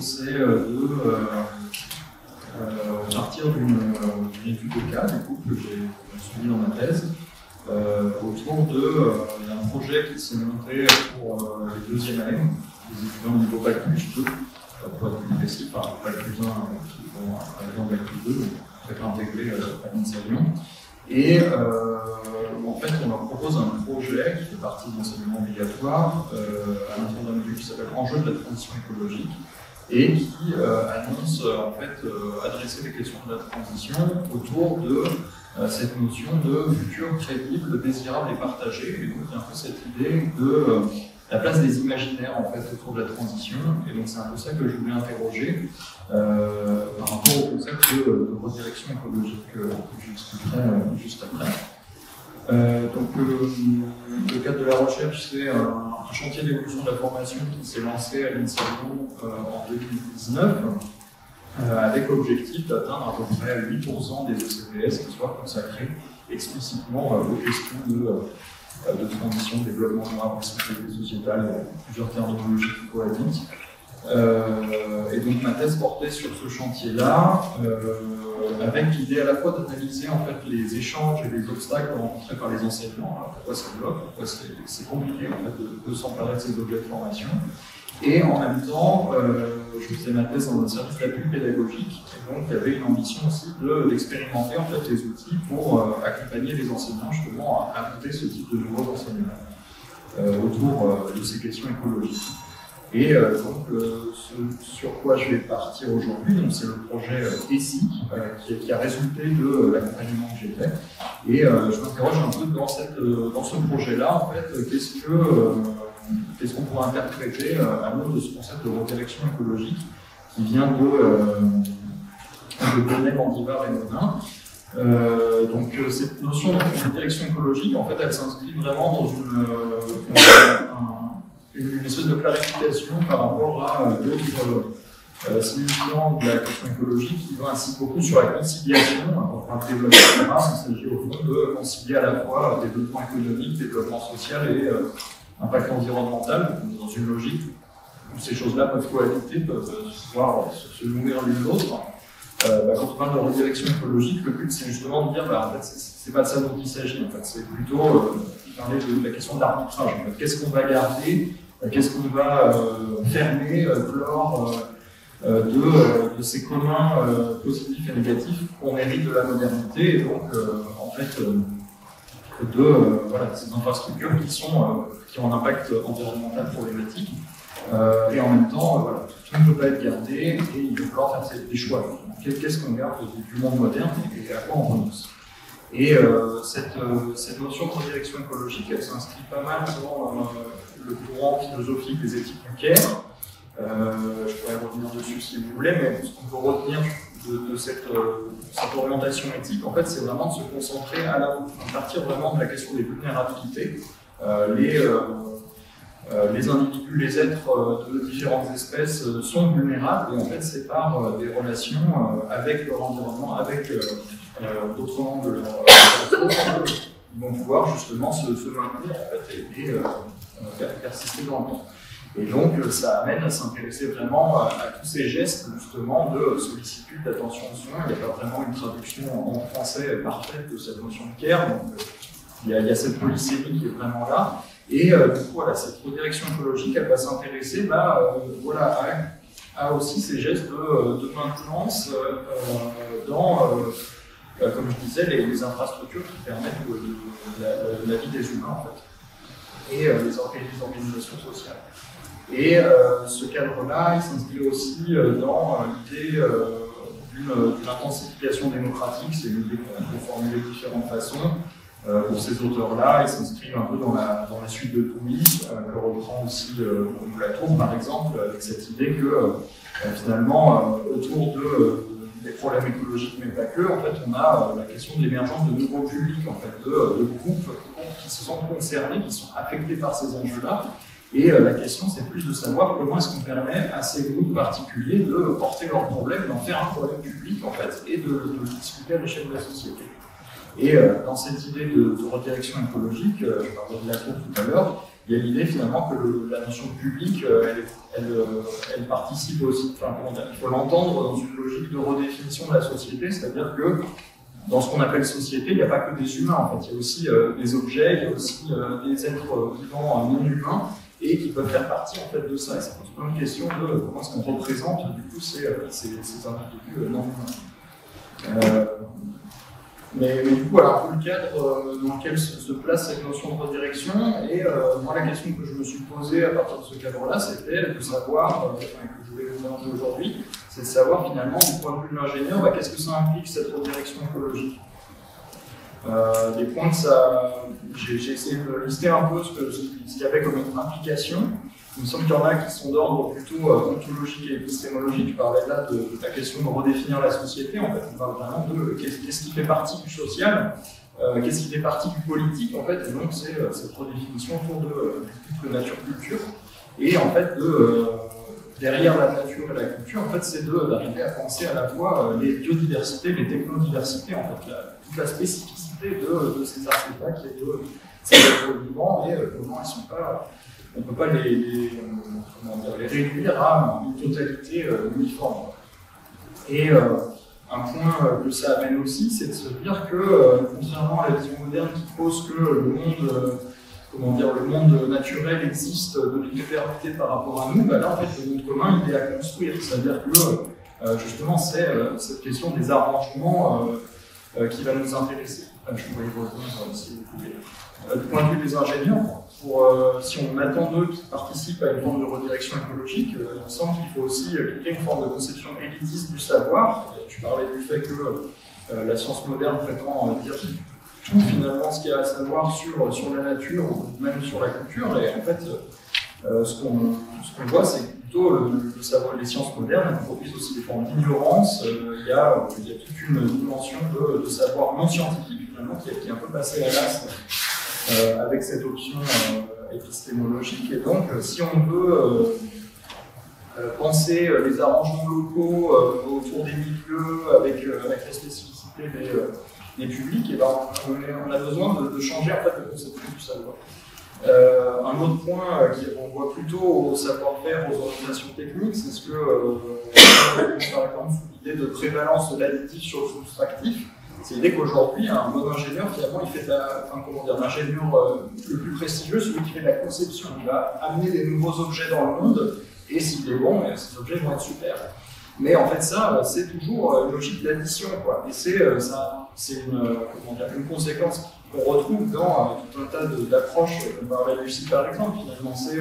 c'est de partir d'une étude de cas, du coup, que j'ai suivi dans ma thèse, autour d'un projet qui s'est monté pour les deuxièmes années, les étudiants au niveau Bac plus 2, pour être plus précis, par Bac plus 1 qui vont arriver en Bac plus 2, donc très intégré à l'INSA Lyon. Et en fait, on leur propose un projet qui fait partie de l'enseignement obligatoire à l'intérieur d'un module qui s'appelle Enjeux de la transition écologique et qui annonce en fait adresser les questions de la transition autour de cette notion de futur crédible, désirable et partagé. Et donc, il y a un peu cette idée de la place des imaginaires en fait autour de la transition. Et donc, c'est un peu ça que je voulais interroger par rapport au concept de redirection écologique que j'expliquerai juste après. Donc, le cadre de la recherche, c'est un chantier d'évolution de la formation qui s'est lancé à l'INSA Lyon en 2019. Avec l'objectif d'atteindre à peu près 8% des ECTS qui soient consacrés explicitement aux questions de transition, de développement durable, responsabilité sociétale, plusieurs terminologies qui cohabitent. Et donc ma thèse portait sur ce chantier-là, avec l'idée à la fois d'analyser en fait les échanges et les obstacles rencontrés par les enseignants, alors pourquoi ça bloque, pourquoi c'est compliqué en fait, de s'emparer de ces objets de formation. Et en même temps, je faisais ma thèse dans un service d'appui pédagogique, et donc il y avait une ambition aussi d'expérimenter en fait, les outils pour accompagner les enseignants justement à monter ce type de nouveaux enseignements autour de ces questions écologiques. Et donc, ce sur quoi je vais partir aujourd'hui, c'est le projet ESSI, qui a résulté de l'accompagnement que j'ai fait. Et je m'interroge un peu dans ce projet-là, en fait, qu'est-ce qu'on pourrait interpréter à l'aune de ce concept de redirection écologique qui vient de Bonnel, Mandivard et Monin. Donc cette notion de redirection écologique, en fait, elle s'inscrit vraiment dans une espèce de clarification par rapport à d'autres signifiants de la question écologique qui vont ainsi beaucoup sur la conciliation, pour un développement durable. Il s'agit au fond de concilier à la fois développement économique, développement social et impact environnemental, dans une logique où ces choses-là peuvent cohabiter, peuvent pouvoir se nourrir l'une l'autre. Quand on parle de redirection écologique, le but c'est justement de dire en fait, c'est pas de ça dont il s'agit, en fait, c'est plutôt parler de la question de l'arbitrage. En fait. Qu'est-ce qu'on va garder, qu'est-ce qu'on va fermer, clore de ces communs positifs et négatifs qu'on hérite de la modernité, et donc en fait ces infrastructures qui ont un impact environnemental problématique. Et en même temps, tout ne peut pas être gardé et il faut encore faire des choix. Qu'est-ce qu'on garde du monde moderne et à quoi on renonce? Et cette notion de redirection écologique, elle s'inscrit pas mal dans le courant philosophique des éthiques du Caire. Je pourrais revenir dessus si vous voulez, mais ce qu'on peut retenir de cette orientation éthique, en fait, c'est vraiment de se concentrer à partir vraiment de la question des vulnérabilités. Les individus, les êtres de différentes espèces sont vulnérables et en fait c'est par des relations avec leur environnement, avec d'autres membres de leur ils vont pouvoir justement se maintenir en fait, et persister dans le temps. Et donc ça amène à s'intéresser vraiment à tous ces gestes justement de sollicitude, d'attention aux soins. Il n'y a pas vraiment une traduction en français parfaite de cette notion de care, donc il y a cette polysémie qui est vraiment là. Et du coup, cette redirection écologique, elle va s'intéresser à aussi ces gestes de maintenance dans, comme je disais, les infrastructures qui permettent la vie des humains, en fait, et les organisations sociales. Et ce cadre-là, il s'inscrit aussi dans l'idée d'une intensification démocratique. C'est une idée qu'on peut formuler de différentes façons. Pour ces auteurs-là, ils s'inscrivent un peu dans la suite de Toumy, que reprend aussi Latour, par exemple, avec cette idée que finalement, autour des problèmes écologiques, mais pas que, en fait, on a la question de l'émergence de nouveaux publics, en fait, de groupes qui se sont concernés, qui sont affectés par ces enjeux-là. Et la question, c'est plus de savoir comment est-ce qu'on permet à ces groupes particuliers de porter leurs problèmes, d'en faire un problème public, en fait, et de le discuter à l'échelle de la société. Et dans cette idée de redirection écologique, je parlais de Latour tout à l'heure, il y a l'idée finalement que la notion de public, elle participe aussi, enfin, comment dire, il faut l'entendre dans une logique de redéfinition de la société, c'est-à-dire que dans ce qu'on appelle société, il n'y a pas que des humains, en fait, il y a aussi des objets, il y a aussi des êtres vivants non humains, et qui peuvent faire partie en fait de ça. Et ça pose plein de questions de comment est-ce qu'on représente du coup ces individus non humains. Mais du coup, voilà un peu le cadre dans lequel se place cette notion de redirection. Et moi, la question que je me suis posée à partir de ce cadre-là, c'était de savoir, que je voulais vous demander aujourd'hui, c'est de savoir finalement, du point de vue de l'ingénieur, qu'est-ce que ça implique cette redirection écologique. Des points que ça. J'ai essayé de lister un peu ce qu'il y avait comme implication. Il me semble qu'il y en a qui sont d'ordre plutôt ontologique et épistémologique. Je parlais là de la question de redéfinir la société. En fait, on parle vraiment de qu'est-ce qui fait partie du social, qu'est-ce qui fait partie du politique, en fait. Et donc, c'est cette redéfinition autour de nature-culture. Et en fait, derrière la nature et la culture, en fait, c'est d'arriver à penser à la fois les biodiversités, les technodiversités, en fait, toute la spécificité de ces artefacts et de ces êtres vivants et comment ils sont pas. On ne peut pas les réduire à une totalité uniforme. Et un point que ça amène aussi, c'est de se dire que, contrairement à la vision moderne qui pose que le monde naturel existe de toute éternité par rapport à nous, là, en fait, le monde commun, il est à construire. C'est-à-dire que, justement, c'est cette question des arrangements qui va nous intéresser. Je pourrais y revenir si vous voulez. Du point de vue des ingénieurs, si on attend d'eux qu'ils participent à une forme de redirection écologique, il me semble qu'il faut aussi créer une forme de conception élitiste du savoir. Tu parlais du fait que la science moderne prétend dire tout finalement ce qu'il y a à savoir sur la nature ou même sur la culture. Et en fait, ce qu'on voit, c'est plutôt le savoir. Les sciences modernes produisent aussi des formes d'ignorance. Il y a toute une dimension de savoir non scientifique finalement qui est un peu passée à l'as avec cette option épistémologique. Et donc, si on veut penser les arrangements locaux autour des milieux avec la spécificité des publics, et on a besoin de changer en fait le conception du savoir. Un autre point qui renvoie plutôt au savoir-faire, aux organisations techniques, c'est ce que, par exemple, l'idée de prévalence de l'additif sur le soustractif. C'est l'idée qu'aujourd'hui, un bon ingénieur, finalement, il fait l'ingénieur le plus prestigieux, celui qui fait de la conception. Il va amener des nouveaux objets dans le monde, et s'il est bon, ces objets vont être super. Mais en fait, ça, c'est toujours une logique d'addition, quoi. Et c'est une conséquence qu'on retrouve dans tout un tas d'approches, comme parlait Lucie par exemple. Finalement, c'est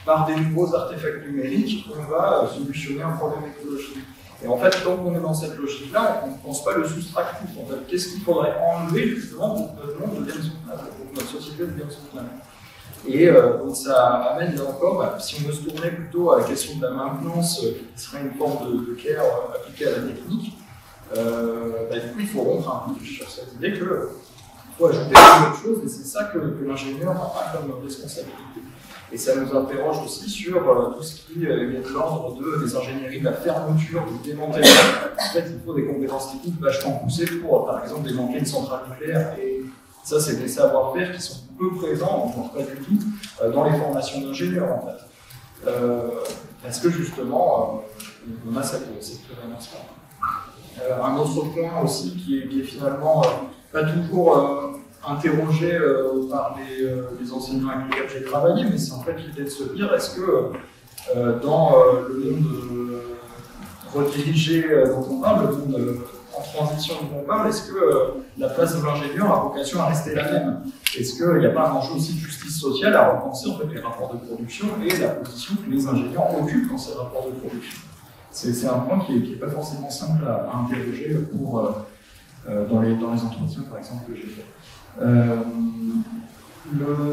par des nouveaux artefacts numériques qu'on va solutionner un problème écologique. Et en fait, tant qu'on est dans cette logique-là, on ne pense pas le soustractif. En fait, qu'est-ce qu'il faudrait enlever justement pour que notre monde devienne soutenable, pour que notre société devienne soutenable. Et donc ça amène là encore, si on veut se tourner plutôt à la question de la maintenance, qui serait une forme de care appliquée à la technique, du coup il faut rompre un peu sur cette idée qu'il faut ajouter autre chose, et c'est ça que l'ingénieur a comme responsabilité. Et ça nous interroge aussi sur tout ce qui est de l'ordre des ingénieries de la fermeture, du démantèlement. En fait, il faut des compétences techniques vachement poussées pour, par exemple, démanteler une centrale nucléaire. Et ça, c'est des savoir-faire qui sont peu présents, voire pas du tout, dans les formations d'ingénieurs, en fait. Parce que, justement, on a cette prévalence-là. Un autre point aussi qui est finalement pas toujours interrogé par les enseignants avec lesquels j'ai travaillé, mais c'est en fait l'idée de se dire, est-ce que dans le monde redirigé dont on parle, le monde en transition dont on parle, est-ce que la place de l'ingénieur a vocation à rester la même? Est-ce qu'il n'y a pas un enjeu aussi de justice sociale à repenser en fait les rapports de production et la position que les ingénieurs occupent dans ces rapports de production? C'est un point qui n'est pas forcément simple à interroger dans les entretiens, par exemple, que j'ai fait.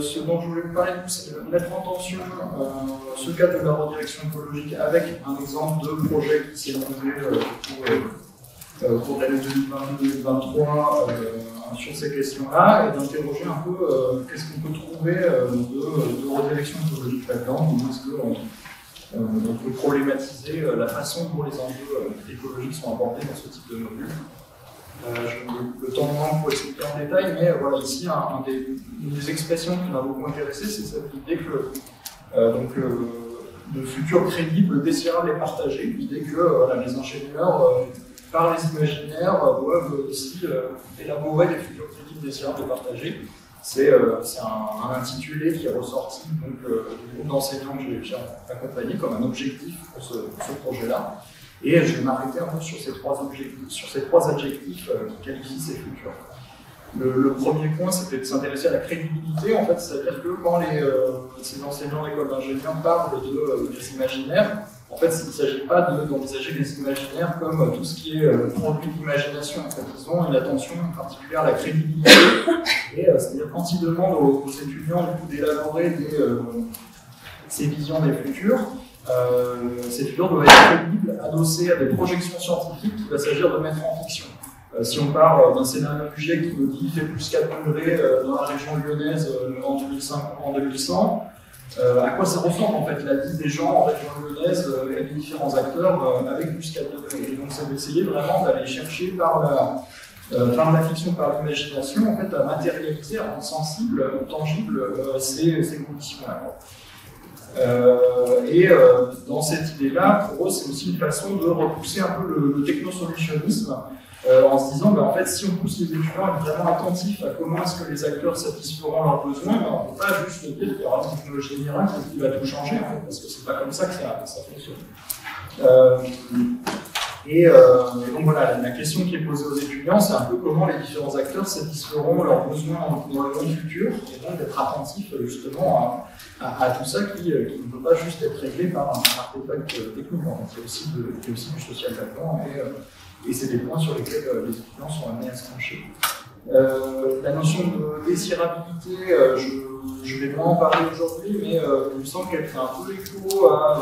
Ce dont je voulais vous parler, c'est de mettre en tension ce cadre de la redirection écologique avec un exemple de projet qui s'est monté pour l'année 2022-2023 sur ces questions-là, et d'interroger un peu qu'est-ce qu'on peut trouver de redirection écologique là-dedans, comment est-ce qu'on peut problématiser la façon dont les enjeux écologiques sont abordés dans ce type de module. Le temps de manque pour expliquer en détail, mais voilà, ici, une des expressions qui m'a beaucoup intéressé, c'est cette idée que le futur crédible, désirable et partagé, l'idée que les ingénieurs, par les imaginaires, doivent aussi élaborer des futurs crédibles, désirables et partagés. C'est un intitulé qui est ressorti donc, du groupe d'enseignants que j'ai accompagné comme un objectif pour ce projet-là. Et je vais m'arrêter un peu sur ces trois adjectifs qui qualifient ces futurs. Le premier point, c'était de s'intéresser à la crédibilité, en fait, c'est-à-dire que quand ces enseignants d'école d'ingénieurs parlent des imaginaires, en fait, il ne s'agit pas d'envisager les imaginaires comme tout ce qui est produit d'imagination. En fait, ils ont une attention particulière à la crédibilité. Et c'est-à-dire quand ils demandent aux étudiants d'élaborer ces visions des futurs, ces futurs doivent être crédibles, adossés à des projections scientifiques qu'il va s'agir de mettre en fiction. Si on part d'un scénario budget qui nous dit qu'il fait plus 4 degrés dans la région lyonnaise en 2100, à quoi ça ressemble en fait la vie des gens en région lyonnaise et des différents acteurs avec plus 4 degrés. Et donc c'est d'essayer vraiment d'aller chercher par la fiction, par l'imagination, en fait, à matérialiser, à rendre sensible, tangible ces conditions-là. Dans cette idée-là, pour eux, c'est aussi une façon de repousser un peu le technosolutionnisme en se disant, en fait, si on pousse les étudiants à être vraiment attentifs à comment est-ce que les acteurs satisferont leurs besoins, on ne peut pas juste dire qu'il y aura une technologie miracle qui va tout changer, en fait, parce que c'est pas comme ça que ça fonctionne. Donc voilà, la question qui est posée aux étudiants, c'est un peu comment les différents acteurs satisferont leurs besoins dans le monde futur, et donc d'être attentifs justement à tout ça qui ne peut pas juste être réglé par un artefact technique. En fait. Il y a aussi du social là-dedans, et c'est des points sur lesquels les étudiants sont amenés à se pencher. La notion de désirabilité, je vais moins en parler aujourd'hui, mais il me semble qu'elle fait un peu écho à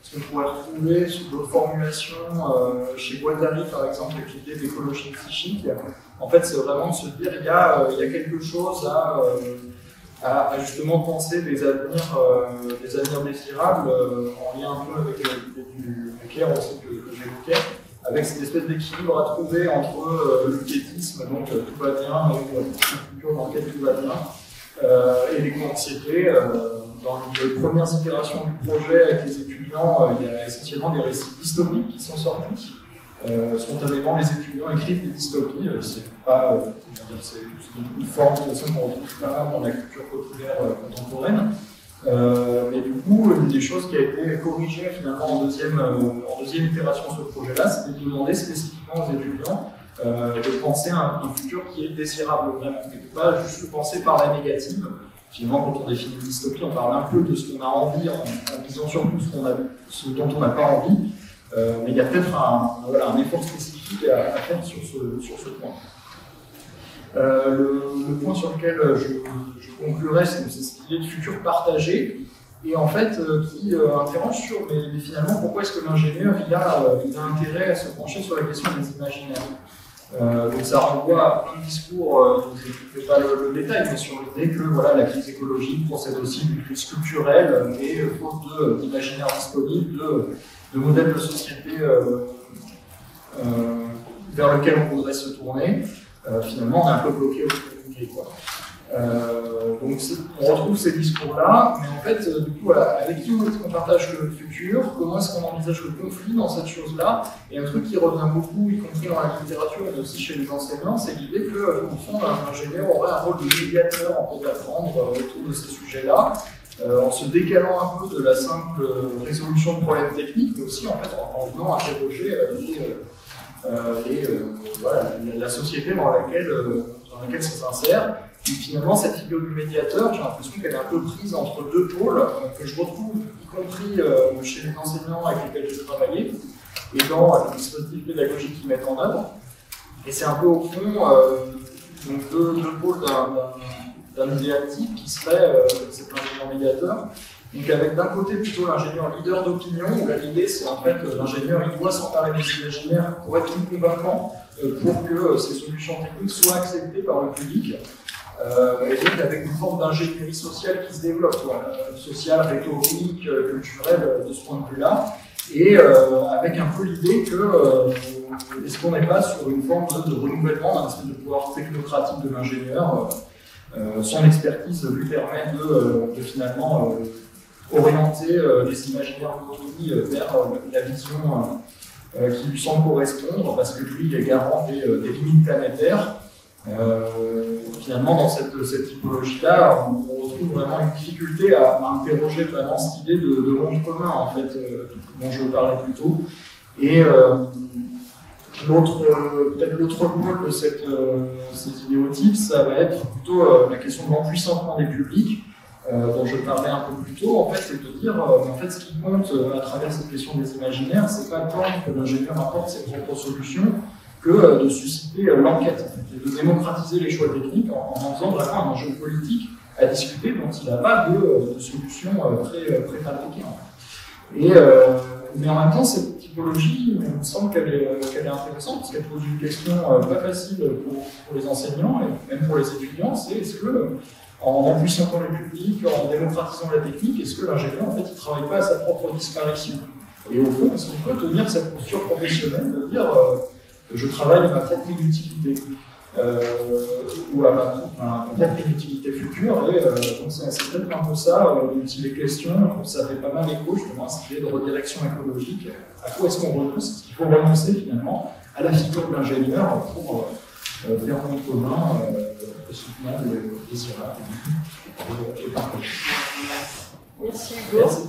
ce qu'on pourrait retrouver sous d'autres formulations chez Guattari, par exemple, avec l'idée d'écologie psychique. En fait, c'est vraiment de se dire qu'il y a quelque chose à justement penser des avenirs désirables, en lien un peu avec l'idée du nucléaire aussi que j'évoquais, avec cette espèce d'équilibre à trouver entre le quiétisme, donc tout va bien, donc une culture dans laquelle tout va bien, et l'éco-anxiété. Dans les premières itérations du projet avec les étudiants, il y a essentiellement des récits dystopiques qui sont sortis. Spontanément, les étudiants écrivent des dystopies. C'est une forme de façon qu'on retrouve pas mal dans la culture populaire contemporaine. Mais du coup, une des choses qui a été corrigée finalement en deuxième itération sur ce projet-là, c'était de demander spécifiquement aux étudiants de penser à un futur qui est désirable vraiment, et de pas juste le penser par la négative. Finalement, quand on définit une dystopie, on parle un peu de ce qu'on a envie en disant surtout ce dont on n'a pas envie, mais il y a peut-être un effort spécifique à faire sur ce point. Le point sur lequel je conclurai, c'est cette idée de futur partagé, et en fait qui interroge sur mais finalement pourquoi est-ce que l'ingénieur il a intérêt à se pencher sur la question des imaginaires. Donc ça renvoie à plein de discours, je ne fais pas le détail, mais sur l'idée que voilà, la crise écologique procède aussi d'une crise culturelle et faute d'imaginaire disponible, de modèles de société vers lequel on voudrait se tourner, finalement on est un peu bloqué au communiqué. Donc on retrouve ces discours-là, mais en fait, du coup, avec qui est-ce qu'on partage le futur, comment est-ce qu'on envisage le conflit dans cette chose-là, et un truc qui revient beaucoup, y compris dans la littérature et aussi chez les enseignants, c'est l'idée que, au fond, un ingénieur aurait un rôle de médiateur en fait, à prendre autour de ces sujets-là, en se décalant un peu de la simple résolution de problèmes techniques, mais aussi en fait en venant interroger la société dans laquelle ça s'insère. Et finalement, cette figure du médiateur, j'ai l'impression qu'elle est un peu prise entre deux pôles, que je retrouve y compris chez les enseignants avec lesquels j'ai travaillé, et dans les dispositifs pédagogiques qu'ils mettent en œuvre. Et c'est un peu au fond donc deux pôles d'un idéal type qui serait cet ingénieur médiateur. Donc avec d'un côté plutôt l'ingénieur leader d'opinion, où l'idée c'est en fait l'ingénieur il doit s'emparer des imaginaires pour être plus convaincant, pour que ces solutions techniques soient acceptées par le public. Et donc avec une forme d'ingénierie sociale qui se développe, sociale, rhétorique, culturelle de ce point de vue-là. et avec un peu l'idée que est-ce qu'on n'est pas sur une forme de renouvellement d'un espèce de pouvoir technocratique de l'ingénieur. Son expertise lui permet de finalement orienter les imaginaires d'autonomie vers la vision qui lui semble correspondre, parce que lui il est garant des limites planétaires. Finalement, dans cette typologie-là, on retrouve vraiment une difficulté à interroger vraiment cette idée de monde commun, en fait, dont je parlais plus tôt. Et peut-être l'autre rôle de ces idéotypes, ça va être plutôt la question de l'empuissantement des publics, dont je parlais un peu plus tôt, en fait, c'est de dire, en fait, ce qui compte à travers cette question des imaginaires, c'est pas tant que l'ingénieur apporte ses propres solutions, que de susciter l'enquête, en fait, et de démocratiser les choix techniques en faisant vraiment un enjeu politique à discuter dont il n'a pas de solution préfabriquée. Mais en même temps, cette typologie, il me semble qu'elle est intéressante, parce qu'elle pose une question pas facile pour les enseignants et même pour les étudiants, c'est est-ce que, en empuissant les publics, en démocratisant la technique, est-ce que l'ingénieur, en fait, il ne travaille pas à sa propre disparition? Et au fond, est-ce qu'on peut tenir cette posture professionnelle de dire je travaille à ma propre inutilité, ou à ma propre inutilité future, et donc c'est peut-être un peu ça dont il est question, ça fait pas mal écho justement à cette idée de redirection écologique. À quoi est-ce qu'on renonce? Est-ce qu'il faut renoncer finalement à la figure de l'ingénieur pour faire un monde commun soutenable, désirable et partagé? Merci. Merci.